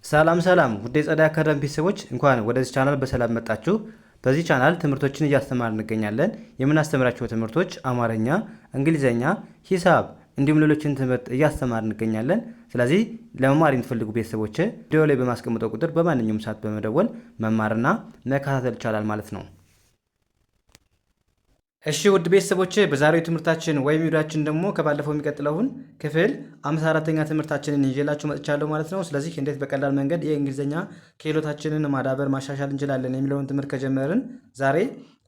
ሰላም ሰላም ውድ የጸዳ አካዳሚ ቤተሰቦች እንኳን ወደዚህ ቻናል በሰላም መጣችሁ። በዚህ ቻናል ትምህርቶችን እያስተማር እንገኛለን። የምናስተምራቸው ትምህርቶች አማርኛ፣ እንግሊዘኛ፣ ሂሳብ እንዲሁም ሌሎችን ትምህርት እያስተማር እንገኛለን። ስለዚህ ለመማር የምትፈልጉ ቤተሰቦች ቪዲዮ ላይ በማስቀምጠው ቁጥር በማንኛውም ሰዓት በመደወል መማርና መከታተል ይቻላል ማለት ነው። እሺ ውድ ቤተሰቦች በዛሬው ትምህርታችን ወይም ቪዲዮአችን ደግሞ ከባለፈው የሚቀጥለውን ክፍል 54ኛ ትምህርታችንን ይዤላችሁ መጥቻለሁ ማለት ነው። ስለዚህ እንዴት በቀላል መንገድ የእንግሊዝኛ ክህሎታችንን ማዳበር ማሻሻል እንችላለን የሚለውን ትምህርት ከጀመርን ዛሬ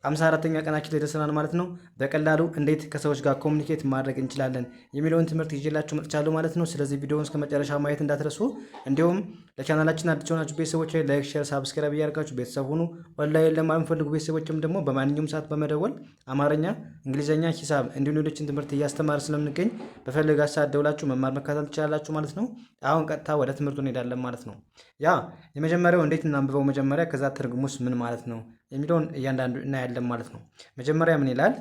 54ኛ ቀናችን ላይ ደርሰናል ማለት ነው። በቀላሉ እንዴት ከሰዎች ጋር ኮሙኒኬት ማድረግ እንችላለን የሚለውን ትምህርት ይዤላችሁ መጥቻለሁ ማለት ነው። ስለዚህ ቪዲዮውን እስከ መጨረሻ ማየት እንዳትረሱ። እንዲሁም ለቻናላችን አዲስ የሆናችሁ ቤተሰቦች ላይክ፣ ሼር፣ ሳብስክራይብ እያደረጋችሁ ቤተሰብ ሁኑ። ኦንላይን ለመማር የምትፈልጉ ቤተሰቦችም ደግሞ በማንኛውም ሰዓት በመደወል አማርኛ፣ እንግሊዝኛ፣ ሂሳብ እንዲሁም ሌሎችን ትምህርት እያስተማር ስለምንገኝ በፈለጋችሁ ሰዓት ደውላችሁ መማር መከታተል ትችላላችሁ ማለት ነው። አሁን ቀጥታ ወደ ትምህርቱ እንሄዳለን ማለት ነው። የመጀመሪያው እንዴት እናንብበው መጀመሪያ፣ ከዛ ትርጉሙስ ምን ማለት ነው የሚለውን እያንዳንዱ እናያለን ማለት ነው። መጀመሪያ ምን ይላል?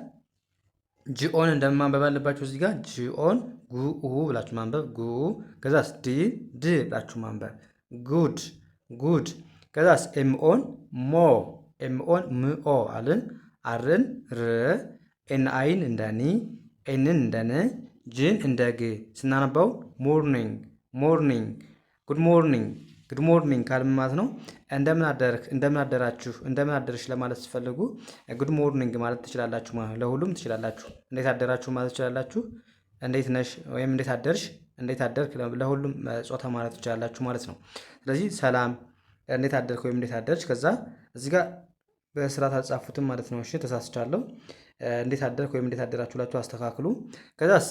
ጂኦን እንደማንበብ አለባችሁ። እዚህ ጋር ጂኦን ጉኡ ብላችሁ ማንበብ ጉ፣ ከዛስ ዲ ድ ብላችሁ ማንበብ ጉድ ጉድ። ከዛስ ኤምኦን ሞ ኤምኦን ምኦ አልን አርን ር ኤን አይን እንደ ኒ ኤንን እንደ ን ጅን እንደ ግ ስናነባው ሞርኒንግ ሞርኒንግ ጉድ ሞርኒንግ ጉድ ሞርኒንግ ካልም ማለት ነው። እንደምን አደርክ፣ እንደምን አደራችሁ፣ እንደምን አደርሽ ለማለት ሲፈልጉ ጉድ ሞርኒንግ ማለት ትችላላችሁ ማለት ነው። ለሁሉም ትችላላችሁ። እንዴት አደራችሁ ማለት ትችላላችሁ። እንዴት ነሽ ወይም እንዴት አደርሽ፣ እንዴት አደርክ ለሁሉም ጾታ ማለት ትችላላችሁ ማለት ነው። ስለዚህ ሰላም፣ እንዴት አደርክ ወይም እንዴት አደርሽ። ከዛ እዚህ ጋር በስርዓት አልጻፉትም ማለት ነው። እሺ ተሳስቻለሁ። እንዴት አደርክ ወይም እንዴት አደራችሁ ላችሁ አስተካክሉ። ከዛስ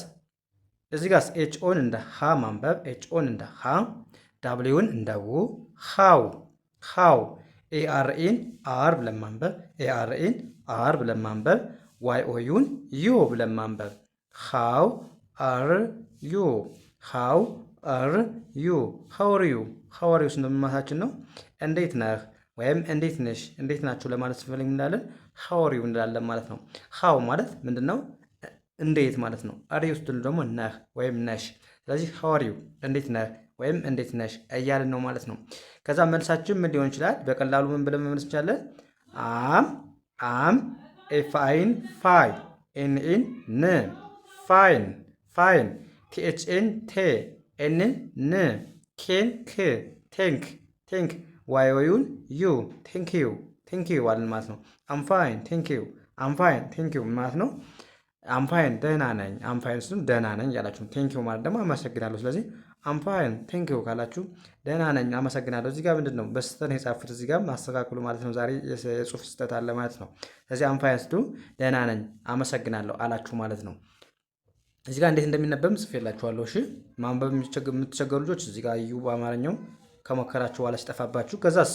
እዚህ ጋር ኤች ኦን እንደ ሃ ማንበብ ኤች ኦን እንደ ሃ ዳብሊውን እንደ ው ሃው ሃው ኤአርኤን አር ብለን ማንበብ ኤአርኤን አር ብለን ማንበብ ዋይ ኦዩን ዩ ብለን ማንበብ ሃው አር ዩ ሃው አር ዩ ሃውር ዩ ሃውር ዩ ስንማታችን ነው። እንዴት ነህ ወይም እንዴት ነሽ እንዴት ናችሁ ለማለት ስንፈልግ እንላለን ሃውር ዩ እንላለን ማለት ነው። ሃው ማለት ምንድነው? እንዴት ማለት ነው። አር ዩ ስትሉ ደግሞ ነህ ወይም ነሽ። ስለዚህ ሃውር ዩ እንዴት ነህ ወይም እንዴት ነሽ እያልን ነው ማለት ነው። ከዛ መልሳችን ምን ሊሆን ይችላል? በቀላሉ ምን ብለን መመለስ እንችላለን? አም ኤፍአይን ፋይ ኤንኤን ን ፋይን ፋይን ቲኤችኤን ቴ ኤንን ን ኬን ክ ቴንክ ቴንክ ዋይዩን ዩ ቴንክ ዩ አለን ማለት ነው። አም ፋይን ቴንክ ዩ አም ፋይን ቴንክ ዩ ማለት ነው። አምፋይን ደህና ነኝ አምፋይን ስም ደህና ነኝ ያላችሁ ቴንክ ዩ ማለት ደግሞ አመሰግናለሁ። ስለዚህ አምፋይን ቴንክ ዩ ካላችሁ ደህና ነኝ አመሰግናለሁ። እዚህ ጋር ምንድን ነው በስህተት ነው የጻፉት። እዚህ ጋር ማስተካከሉ ማለት ነው። ዛሬ የጽሁፍ ስህተት አለ ማለት ነው። ስለዚህ አምፋይን ስትሉ ደህና ነኝ አመሰግናለሁ አላችሁ ማለት ነው። እዚህ ጋር እንዴት እንደሚነበብም ጽፌላችኋለሁ። እሺ ማንበብ የምትቸገሩ ልጆች እዚህ ጋር እዩ። በአማርኛው ከሞከራችሁ በኋላ ሲጠፋባችሁ ከዛስ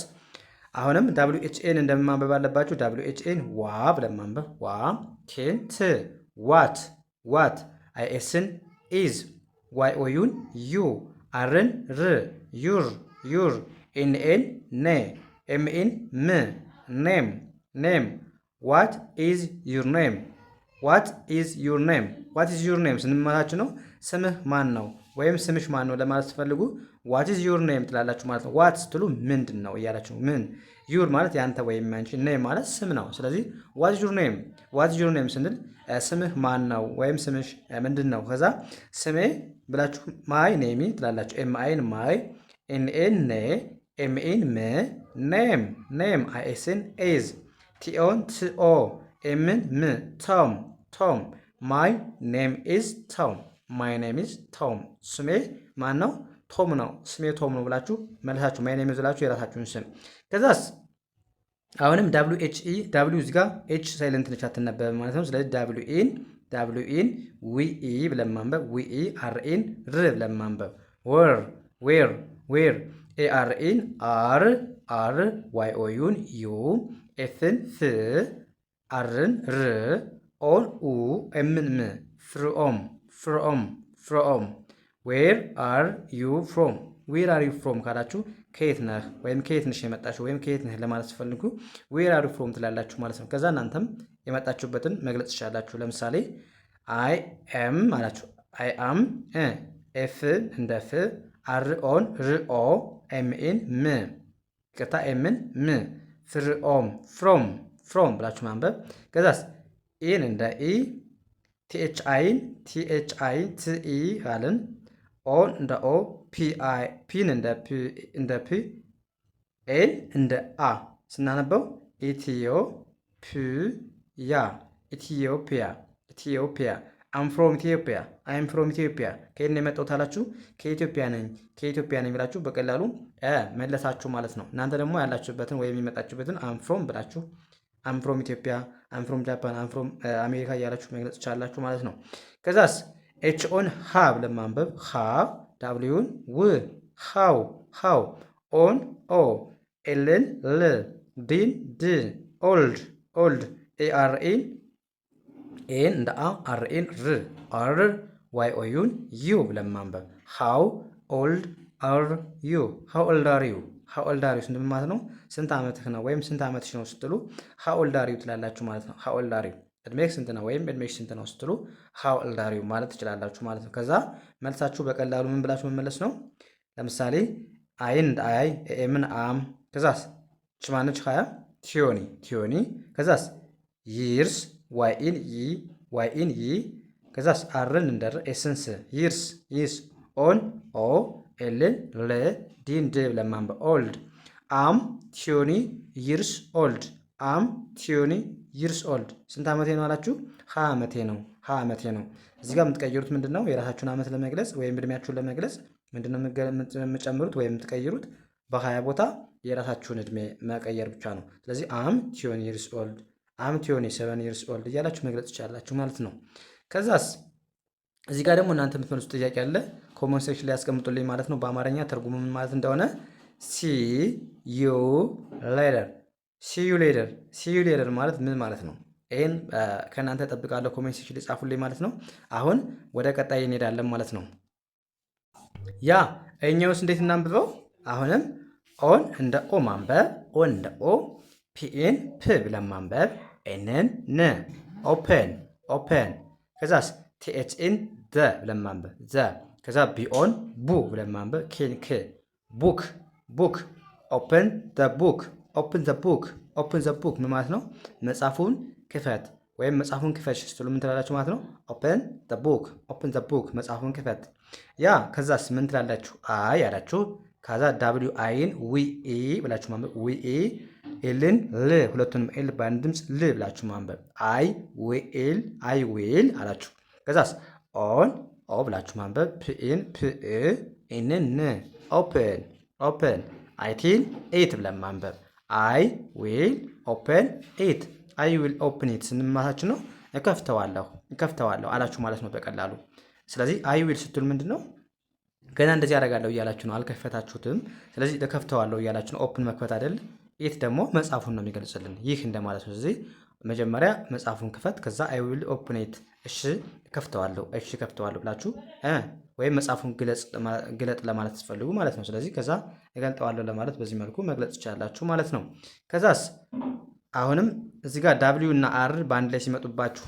አሁንም ዳብሊው ኤች ኤን እንደማንበብ አለባችሁ። ዳብሊው ኤች ኤን ዋ ብለን ማንበብ ዋ ኬን ት ዋት ዋት አይኤስን ኢዝ ዋይ ኦዩን ዩ አርን ር ዩር ዩር ኤንኤን ኔ ኤምኤን ም ኔም ኔም ዋት ኢዝ ዩር ኔም ዋት ኢዝ ዩር ኔም ዋት ኢዝ ዩር ኔም ስንመታችሁ ነው። ስምህ ማን ነው ወይም ስምሽ ማን ነው ለማለት ስትፈልጉ ዋት ኢዝ ዩር ኔም ትላላችሁ ማለት ነው። ዋት ስትሉ ምንድን ነው እያላችሁ ምን ዩር ማለት ያንተ ወይም ያንቺ ኔም ማለት ስም ነው። ስለዚህ ዋት ኢዝ ዩር ኔም ዋት ኢዝ ዩር ኔም ስንል ስምህ ማን ነው ወይም ስምሽ ምንድን ነው። ከዛ ስሜ ብላችሁ ማይ ኔሚ ትላላችሁ። ኤምአይን ማይ ኤንኤን ኔ ኤምኤን ም ኔም ኔም አይኤስን ኤዝ ቲኦን ትኦ ኤምን ም ቶም ቶም ማይ ኔም ኢዝ ቶም ማይ ኔም ኢዝ ቶም ስሜ ማን ነው? ቶም ነው። ስሜ ቶም ነው ብላችሁ መልሳችሁ ማይ ኔም ኢዝ ብላችሁ የራሳችሁን ስም ከዛስ አሁንም ዳብሊው ኤች ኢ ዳብሊው እዚህ ጋር ኤች ሳይለንት ነች አትነበብም ማለት ነው። ስለዚህ ዳብሊው ኢን ዊኢ ብለን ማንበብ ዊኢ አርኢን ር ብለን ማንበብ ወር ዌር ዌር ኤአርኢን አር አር ዋይ ኦዩን ዩ ኤፍን ፍ አርን ር ኦን ኡ ኤምን ም ፍሮም ፍሮም ፍሮም ዌር አር ዩ ፍሮም ዌር አር ዩ ፍሮም ካላችሁ ከየት ነህ ወይም ከየት ነሽ የመጣችሁ ወይም ከየት ነህ ለማለት ስትፈልጉ ዌር አር ዩ ፍሮም ትላላችሁ ማለት ነው። ከዛ እናንተም የመጣችሁበትን መግለጽ ትችላላችሁ። ለምሳሌ አይ ኤም አላችሁ አይ አም ኤፍ እንደ ፍ አር ኦን ር ኦ ኤምኤን ም ይቅርታ ኤምን ም ፍሮም ብላችሁ ማንበብ። ከዛስ ኢን እንደ ኢ ቲኤችአይን ቲኢ አልን ኦን እንደ ኦ ፒን እንደ ፒ ኤን እንደ አ ስናነበው ኢትዮጵያ አም ፍሮም ኢትዮጵያ ከየት ነው የመጣሁት አላችሁ? ከኢትዮጵያ ነኝ ብላችሁ በቀላሉ መለሳችሁ ማለት ነው። እናንተ ደግሞ ያላችሁበትን ወይም የመጣችሁበትን አም ፍሮም ብላችሁ አም ፍሮም ኢትዮጵያ፣ አም ፍሮም ጃፓን፣ አም ፍሮም አሜሪካ እያላችሁ መግለጽ ትችላላችሁ ማለት ነው። ከዛስ ኤች ኦን ሃ ብለን ማንበብ ሃ፣ ዳብሊውን ው ሃው፣ ኦን ኦ፣ ኤልን ል፣ ዲን ድ፣ ኦልድ ኤአርኤን ኤን እንደ አ አርኤን ር አር ዋይ ኦዩን ዩ ብለን ማንበብ ሃው ኦልድ አር ዩ ሃው ኦልድ አር ዩ ስንት ማለት ነው? ስንት ዓመትህ ነው ወይም ስንት ዓመትሽ ነው ስትሉ ሃው ኦልድ አር ዩ ትላላችሁ ማለት ነው። ሃው ኦልድ አር ዩ እድሜህ ስንት ነው ወይም እድሜሽ ስንት ነው ስትሉ ሃው ኦልድ አር ዩ ማለት ትችላላችሁ ማለት ነው። ከዛ መልሳችሁ በቀላሉ ምን ብላችሁ መመለስ ነው? ለምሳሌ አይን እንደ አይ ኤምን አም ከዛስ ችማነች ሀያ ቲዮኒ ከዛስ ይርስ ዋይኢን ይ ከዛስ አርን እንደ ኤሰንስ ይርስ ኦን ኦ ኤልን ለ ዲን ድ ብለን ማንበብ ኦልድ አም ቲዮኒ ይርስ ኦልድ ስንት ዓመቴ ነው አላችሁ? 20 ዓመቴ ነው። እዚህ ጋር የምትቀይሩት ምንድን ነው? የራሳችሁን ዓመት ለመግለጽ ወይም እድሜያችሁን ለመግለጽ ምንድን ነው የምጨምሩት ወይም የምትቀይሩት? በ20 ቦታ የራሳችሁን እድሜ መቀየር ብቻ ነው። ስለዚህ አም ቲዮኒ ይርስ ኦልድ አም ቲዮኒ 7 ይርስ ኦልድ እያላችሁ መግለጽ ትችላላችሁ ማለት ነው። ከዛስ እዚህ ጋር ደግሞ እናንተ የምትመልሱት ጥያቄ አለ። ኮመንት ሴክሽን ላይ ያስቀምጡልኝ ማለት ነው። በአማርኛ ትርጉሙ ምን ማለት እንደሆነ ሲዩ ሌደር ማለት ምን ማለት ነው? ይህን ከእናንተ ጠብቃለሁ። ኮሜንት ሴክሽን ላይ ጻፉልኝ ማለት ነው። አሁን ወደ ቀጣይ እንሄዳለን ማለት ነው። ያ እኛውስ እንዴት እናንብበው? አሁንም ኦን እንደ ኦ ማንበብ ኦን እንደ ኦ ፒኤን ፕ ብለን ማንበብ ኤንን ን ኦፕን ከዛስ ቲኤችኤን ዘ ብለን ማንበብ ዘ ከዛ ቢኦን ቡ ብለን ማንበብ ኬን ክ ቡክ ኦፕን ዘ ቡክ ምን ማለት ነው? መጽሐፉን ክፈት ወይም መጽሐፉን ክፈች ስትሉ ምን ትላላችሁ ማለት ነው? ኦፕን ዘ ቡክ መጽሐፉን ክፈት። ያ ከዛስ ምን ትላላችሁ? አይ ያላችሁ ከዛ ዳብሊው አይን ዊኢ ብላችሁ ማንበብ ዊኢ ኤልን ል ሁለቱንም ኤል በአንድ ድምፅ ል ብላችሁ ማንበብ አይ ዊል አላችሁ። ከዛስ ኦን ኦ ብላችሁ ማንበብ ፕኢን ፕእ ኤንን ን ኦፕን አይቲን ኤት ብለን ማንበብ አይ ዊል ኦፕን ኤት ስንማታችን ነው እከፍተዋለሁ አላችሁ ማለት ነው በቀላሉ። ስለዚህ አይ ዊል ስትሉ ምንድን ነው? ገና እንደዚህ ያደርጋለሁ እያላችሁ ነው፣ አልከፈታችሁትም። ስለዚህ እከፍተዋለሁ እያላችሁ ነው። ኦፕን መክፈት አይደል? ኢት ደግሞ መጽሐፉን ነው የሚገልጽልን ይህ እንደማለት ነው። ስለዚህ መጀመሪያ መጽሐፉን ክፈት፣ ከዛ አይ ዊል ኦፕን ኢት ከፍተዋለሁ ብላችሁ ወይም መጽሐፉን ግለጥ ለማለት ትፈልጉ ማለት ነው። ስለዚህ ከዛ እገልጠዋለሁ ለማለት በዚህ መልኩ መግለጽ ትችላላችሁ ማለት ነው። ከዛስ አሁንም እዚህ ጋር ዳብሊው እና አር በአንድ ላይ ሲመጡባችሁ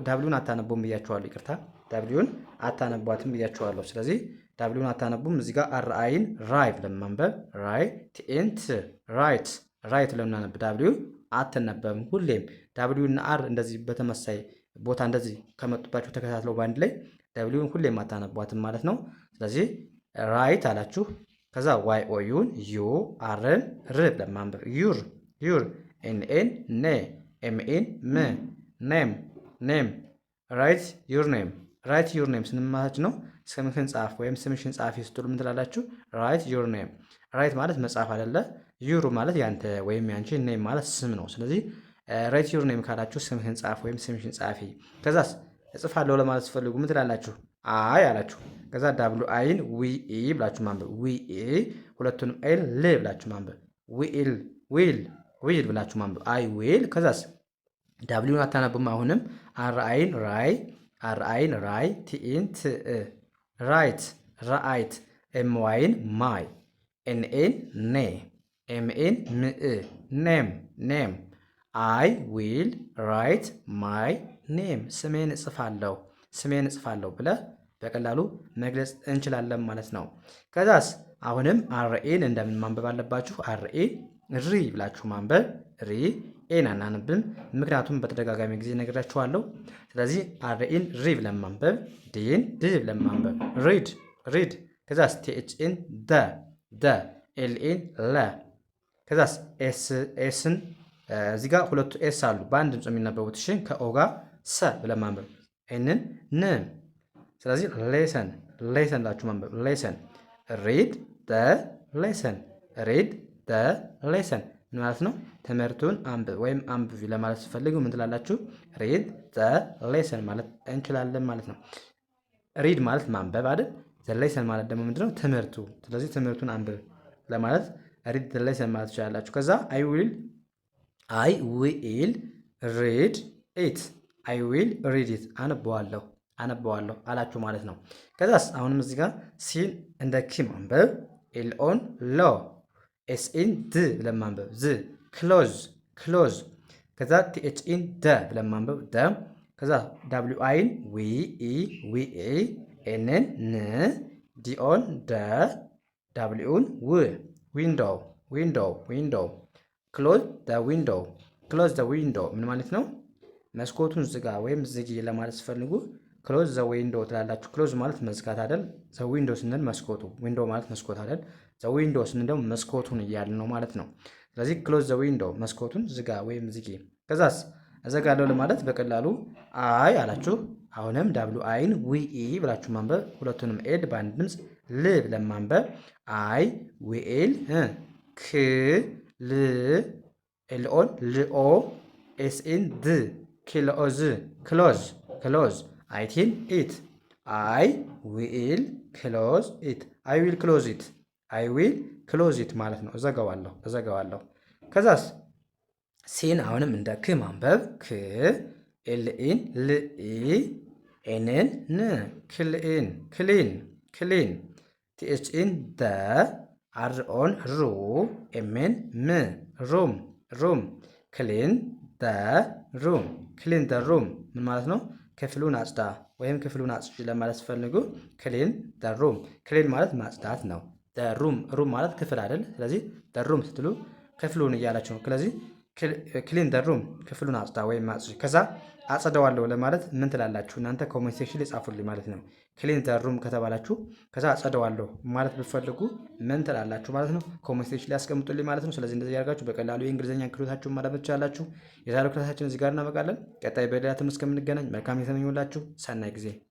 ዳብሊውን አታነቡም ብያችኋለሁ። ይቅርታ ዳብሊውን አታነቧትም ብያችኋለሁ። ስለዚህ ዳብሊውን አታነቡም። እዚህ ጋር አር አይን ራይ ብለን ማንበብ ራይ ቲኤንት ራይት ለምናነብ ዳብሊው አትነበብም። ሁሌም ዳብሊው እና አር እንደዚህ በተመሳይ ቦታ እንደዚህ ከመጡባችሁ ተከታትለው በአንድ ላይ ዳብሊውን ሁሌም አታነቧትም ማለት ነው። ስለዚህ ራይት አላችሁ። ከዛ ዋይ ኦዩን ዩ አርን ር ብለን ማንበብ ዩር ኤንኤን ኔ ኤምኤን ም ኔም ራይት ዩር ኔም ስንማታች ነው። ስምህን ጻፍ ወይም ስምሽን ጻፊ ስትሉ ምን ትላላችሁ? ራይት ዩር ኔም። ራይት ማለት መጻፍ አይደለ? ዩር ማለት ያንተ ወይም ያንቺ፣ ኔም ማለት ስም ነው። ስለዚህ ራይት ዩር ኔም ካላችሁ ስምህን ጻፍ ወይም ስምሽን ጻፊ። ከዛስ እጽፋለሁ ለማለት ትፈልጉ ምን ትላላችሁ? አይ አላችሁ። ከዛ ዳብሉ አይን ዊኢ ብላችሁ ማንበብ ዊኢ ሁለቱንም ኤል ል ብላችሁ ማንበብ ዊል ብላችሁ ማንበብ አይ ዊል። ከዛስ ዳብሊውን አታነቡም። አሁንም አር አይን ራይ ቲኢን ትእ ራይት ኤምዋይን ማይ ኤንኤን ኔ ኤምኤን ምእ ኔም አይ ዊል ራይት ማይ ኔም ስሜን እጽፋለሁ ብለህ በቀላሉ መግለጽ እንችላለን ማለት ነው። ከዛስ አሁንም አርኤን እንደምን ማንበብ አለባችሁ? አርኤን ሪ ብላችሁ ማንበብ። ሪ ኤን አናነብም፣ ምክንያቱም በተደጋጋሚ ጊዜ ነግራችኋለሁ። ስለዚህ አርኤን ሪ ብለን ማንበብ፣ ዲን ድ ብለን ማንበብ። ሪድ ሪድ። ከዛስ ቲኤችኤን ደ ኤልኤን ለ። ከዛስ ኤስን እዚህ ጋር ሁለቱ ኤስ አሉ በአንድ ድምፅ የሚነበቡት። እሺ ከኦ ጋር ሰ ብለን ማንበብ። ኤንን ን። ስለዚህ ሌሰን ሌሰን ላችሁ ማንበብ። ሌሰን ሪድ ደ ሌሰን ሪድ ደ ሌሰን ምን ማለት ነው? ትምህርቱን አንብብ ወይም አንብቢ ለማለት ሲፈልጉ ምን ትላላችሁ? ሪድ ደ ሌሰን ማለት እንችላለን ማለት ነው። ሪድ ማለት ማንበብ አይደል? ዘ ሌሰን ማለት ደግሞ ምንድነው? ትምህርቱ። ስለዚህ ትምህርቱን አንብብ ለማለት ሪድ ደ ሌሰን ማለት ትችላላችሁ። ከዛ አይ ዊል ሪድ ኢት አይ ዊል ሪድ ኢት አነበዋለሁ አላችሁ ማለት ነው። ከዛስ አሁንም እዚህ ጋር ሲን እንደ ኪ ማንበብ፣ ኤልኦን ሎ፣ ኤስኢን ድ ብለን ማንበብ ዝ። ክሎዝ። ከዛ ቲኤችኢን ደ ብለን ማንበብ ደ። ከዛ ዳብሊው አይን ዊ ኤንን ን፣ ዲኦን ደ፣ ዳብሊውን ው። ዊንዶው። ክሎዝ ደ ዊንዶው ምን ማለት ነው? መስኮቱን ዝጋ ወይም ዝጊ ለማለት ሲፈልጉ ክሎዝ ዘ ዊንዶ ትላላችሁ። ክሎዝ ማለት መዝጋት አይደል? ዘ ዊንዶ ስንል መስኮቱ፣ ዊንዶ ማለት መስኮት አይደል? ዘ ዊንዶ ስንል ደግሞ መስኮቱን እያልን ነው ማለት ነው። ስለዚህ ክሎዝ ዘ ዊንዶ መስኮቱን ዝጋ ወይም ዝጊ። ከዛስ እዘጋለሁ ለማለት በቀላሉ አይ አላችሁ። አሁንም ዳብሊው አይን ዊኢ ብላችሁ ማንበብ፣ ሁለቱንም ኤል በአንድ ድምፅ ል ብለን ማንበብ። አይ ዊኤል ክ ል ኤልኦን ልኦ ኤስኤን ድ ክሎዝ አይቲን ኢት አይ ዊል ክሎዝ ኢት ማለት ነው። እዘጋዋለሁ። ከዛስ ሲን አሁንም እንደ ክ ማንበብ ክ ኤልኢን ልኢ ኤንን ን ክሊን ቲኤችኢን ደ አርኦን ሩ ኤምን ም ሩም ክሊን ደ ሩም ምን ማለት ነው? ክፍሉን አጽዳ ወይም ክፍሉን አጽጂ ለማለት ሲፈልጉ ክሊን ደ ሩም። ክሊን ማለት ማጽዳት ነው። ሩም ማለት ክፍል አይደል? ስለዚህ ሩም ስትሉ ክፍሉን እያላችሁ ነው። ስለዚህ ክሊን ደ ሩም ክፍሉን አጽዳ ወይም አጽጂ። ከዛ አጸደዋለሁ ለማለት ምን ትላላችሁ እናንተ? ኮሜንት ሴክሽን ላይ ጻፉልኝ ማለት ነው። ክሊን ዘ ሩም ከተባላችሁ ከዛ አጸደዋለሁ ማለት ብትፈልጉ ምን ትላላችሁ ማለት ነው? ኮሜንት ሴክሽን ላይ ያስቀምጡልኝ ማለት ነው። ስለዚህ እንደዚህ ያደርጋችሁ በቀላሉ የእንግሊዝኛ ክህሎታችሁን ማዳበር ትችላላችሁ። የዛሬው ክላሳችን እዚህ ጋር እናበቃለን። ቀጣይ በሌላ ትምህርት እስከምንገናኝ መልካም የተመኘሁላችሁ ሰናይ ጊዜ